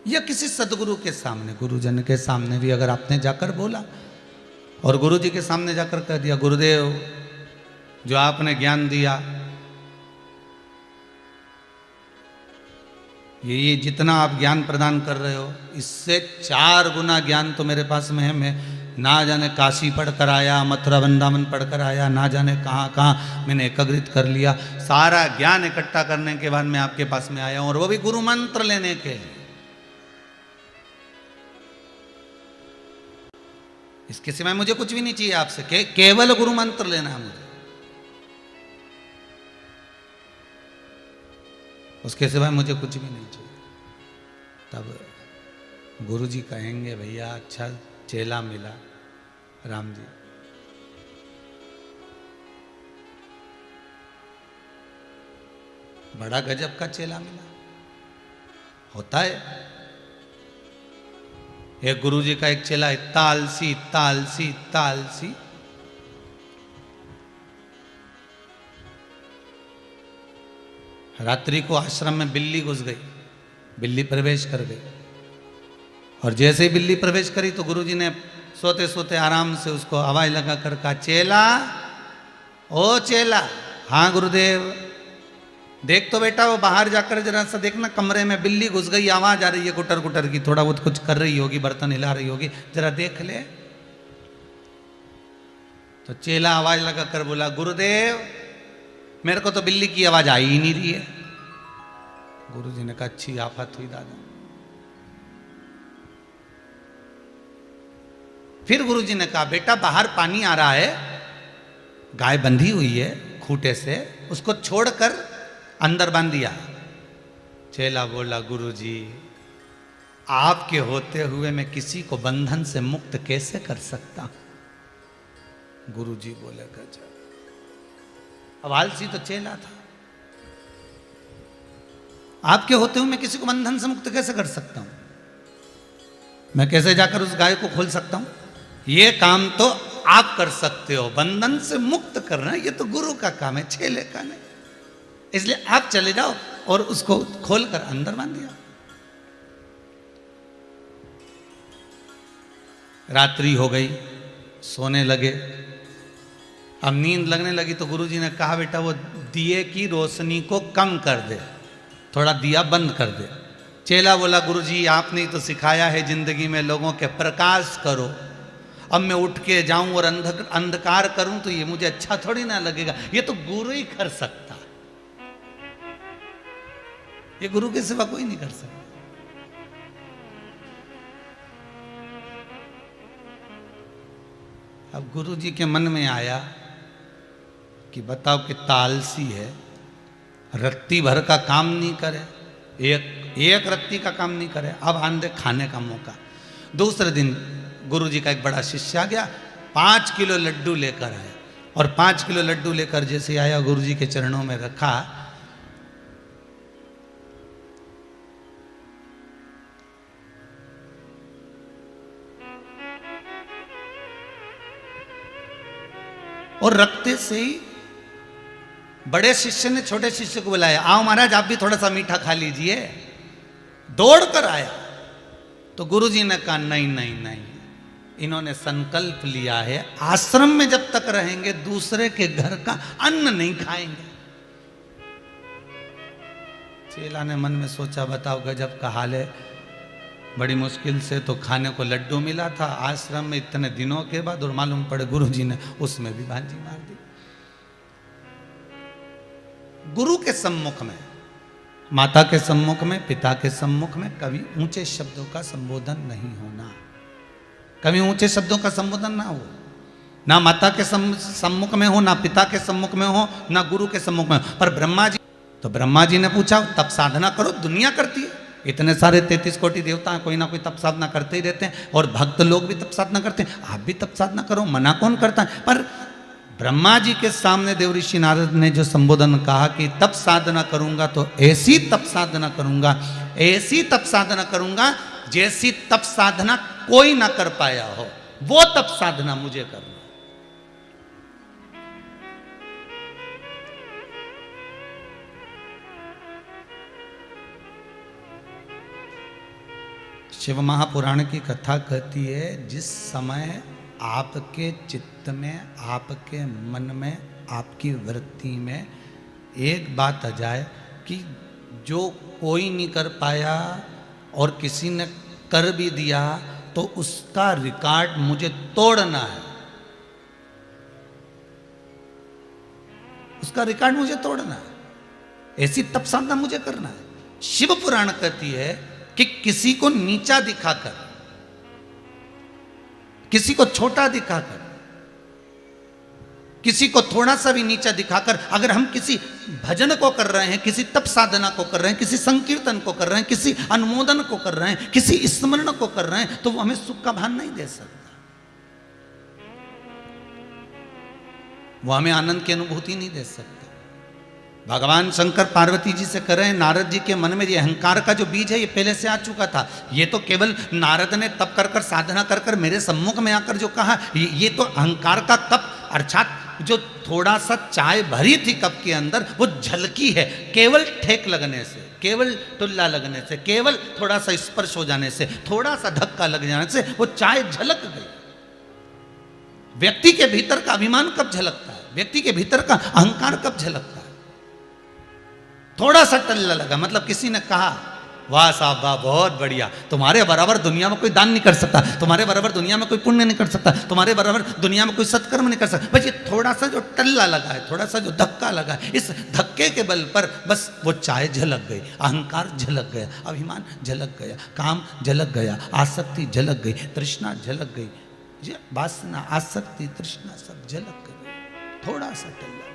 या किसी सदगुरु के सामने, गुरुजन के सामने भी अगर आपने जाकर बोला और गुरु जी के सामने जाकर कह दिया, गुरुदेव जो आपने ज्ञान दिया, ये जितना आप ज्ञान प्रदान कर रहे हो, इससे 4 गुना ज्ञान तो मेरे पास में है। मैं ना जाने काशी पढ़ कर आया, मथुरा वृंदावन पढ़ कर आया, ना जाने कहाँ कहाँ मैंने एकाग्रित कर लिया। सारा ज्ञान इकट्ठा करने के बाद मैं आपके पास में आया हूँ, और वो भी गुरु मंत्र लेने के लिए। इसके सिवाय मुझे कुछ भी नहीं चाहिए आपसे, केवल गुरु मंत्र लेना है मुझे, उसके सिवाय मुझे कुछ भी नहीं चाहिए। तब गुरु जी कहेंगे, भैया अच्छा चेला मिला राम जी। बड़ा गजब का चेला मिला। होता है एक गुरु जी का एक चेला इतना आलसी, इतना आलसी, इतना आलसी, रात्रि को आश्रम में बिल्ली घुस गई, बिल्ली प्रवेश कर गई, और जैसे ही बिल्ली प्रवेश करी तो गुरुजी ने सोते सोते आराम से उसको आवाज लगा कर कहा, चेला, ओ चेला। हाँ गुरुदेव। देख तो बेटा वो बाहर जाकर जरा सा देखना, कमरे में बिल्ली घुस गई, आवाज आ रही है गुटर गुटर की, थोड़ा बहुत कुछ कर रही होगी, बर्तन हिला रही होगी, जरा देख ले। तो चेला आवाज लगा कर बोला, गुरुदेव मेरे को तो बिल्ली की आवाज आ ही नहीं रही है। गुरुजी ने कहा, अच्छी आफत हुई दादा। फिर गुरुजी ने कहा, बेटा बाहर पानी आ रहा है, गाय बंधी हुई है खूंटे से, उसको छोड़कर अंदर बांध दिया। चेला बोला, गुरुजी आपके होते हुए मैं किसी को बंधन से मुक्त कैसे कर सकता हूं। गुरुजी बोले, गजब। अब आलसी तो चेला था, आपके होते हुए मैं किसी को बंधन से मुक्त कैसे कर सकता हूं, मैं कैसे जाकर उस गाय को खोल सकता हूं। ये काम तो आप कर सकते हो, बंधन से मुक्त करना ये तो गुरु का काम है, चेले का नहीं। इसलिए आप चले जाओ, और उसको खोलकर अंदर बांध दिया। रात्रि हो गई, सोने लगे। अब नींद लगने लगी तो गुरुजी ने कहा, बेटा वो दिए की रोशनी को कम कर दे, थोड़ा दिया बंद कर दे। चेला बोला, गुरुजी आपने तो सिखाया है जिंदगी में लोगों के प्रकाश करो, अब मैं उठ के जाऊं और अंधकार करूं तो ये मुझे अच्छा थोड़ी ना लगेगा, ये तो गुरु ही कर सकता, ये गुरु के सिवा कोई नहीं कर सकता। अब गुरु जी के मन में आया कि बताओ कितना आलसी है, रत्ती भर का काम नहीं करे, एक रत्ती का काम नहीं करे, अब आंधे खाने का मौका। दूसरे दिन गुरु जी का एक बड़ा शिष्य आ गया, 5 किलो लड्डू लेकर आया, और 5 किलो लड्डू लेकर जैसे आया गुरु जी के चरणों में रखा, और रखते से ही बड़े शिष्य ने छोटे शिष्य को बुलाया, आओ महाराज आप भी थोड़ा सा मीठा खा लीजिए। दौड़ कर आया तो गुरुजी ने कहा, नहीं नहीं नहीं, इन्होंने संकल्प लिया है आश्रम में जब तक रहेंगे दूसरे के घर का अन्न नहीं खाएंगे। चेला ने मन में सोचा, बताओ गजब का हाल है, बड़ी मुश्किल से तो खाने को लड्डू मिला था आश्रम में इतने दिनों के बाद, और मालूम पड़े गुरुजी ने उसमें भी भांजी मार दी। गुरु के सम्मुख में, माता के सम्मुख में, पिता के सम्मुख में कभी ऊंचे शब्दों का संबोधन नहीं होना, कभी ऊंचे शब्दों का संबोधन ना हो, ना माता के सम्मुख में हो, ना पिता के सम्मुख में हो, ना गुरु के सम्मुख में हो। पर ब्रह्मा जी, तो ब्रह्मा जी ने पूछा तप साधना करो, दुनिया करती है, इतने सारे 33 कोटि देवता हैं, कोई ना कोई तप साधना करते ही रहते हैं, और भक्त लोग भी तप साधना करते हैं, आप भी तप साधना करो, मना कौन करता है। पर ब्रह्मा जी के सामने देवऋषि नारद ने जो संबोधन कहा कि तप साधना करूंगा तो ऐसी तप साधना करूंगा, ऐसी तप साधना करूंगा जैसी तप साधना कोई ना कर पाया हो, वो तप साधना मुझे करना। शिव महापुराण की कथा कहती है, जिस समय आपके चित्त में, आपके मन में, आपकी वृत्ति में एक बात आ जाए कि जो कोई नहीं कर पाया और किसी ने कर भी दिया तो उसका रिकॉर्ड मुझे तोड़ना है, उसका रिकॉर्ड मुझे तोड़ना है, ऐसी तप साधना मुझे करना है। शिव पुराण कहती है कि किसी को नीचा दिखाकर, किसी को छोटा दिखाकर, किसी को थोड़ा सा भी नीचा दिखाकर अगर हम किसी भजन को कर रहे हैं, किसी तप साधना को कर रहे हैं, किसी संकीर्तन को कर रहे हैं, किसी अनुमोदन को कर रहे हैं, किसी स्मरण को कर रहे हैं, तो वो हमें सुख का भान नहीं दे सकता, वो हमें आनंद की अनुभूति नहीं दे सकता। भगवान शंकर पार्वती जी से कह रहे हैं, नारद जी के मन में ये अहंकार का जो बीज है ये पहले से आ चुका था, ये तो केवल नारद ने तप कर कर साधना कर कर मेरे सम्मुख में आकर जो कहा, ये तो अहंकार का कप, अर्थात जो थोड़ा सा चाय भरी थी कप के अंदर वो झलकी है, केवल ठेक लगने से, केवल टुल्ला लगने से, केवल थोड़ा सा स्पर्श हो जाने से, थोड़ा सा धक्का लग जाने से वो चाय झलक गई। व्यक्ति के भीतर का अभिमान कब झलकता है, व्यक्ति के भीतर का अहंकार कब झलकता है? थोड़ा सा टल्ला लगा, मतलब किसी ने कहा वाह साहब वाह बहुत बढ़िया, तुम्हारे बराबर दुनिया में कोई दान नहीं कर सकता, तुम्हारे बराबर दुनिया में कोई पुण्य नहीं कर सकता, तुम्हारे बराबर दुनिया में कोई सत्कर्म नहीं कर सकता, बस ये थोड़ा सा जो टल्ला लगा है, थोड़ा सा जो धक्का लगा है, इस धक्के के बल पर बस वो चाय झलक गई, अहंकार झलक गया, अभिमान झलक गया, काम झलक गया, आसक्ति झलक गई, तृष्णा झलक गई, ये वासना, आसक्ति, तृष्णा सब झलक गई, थोड़ा सा टल्ला।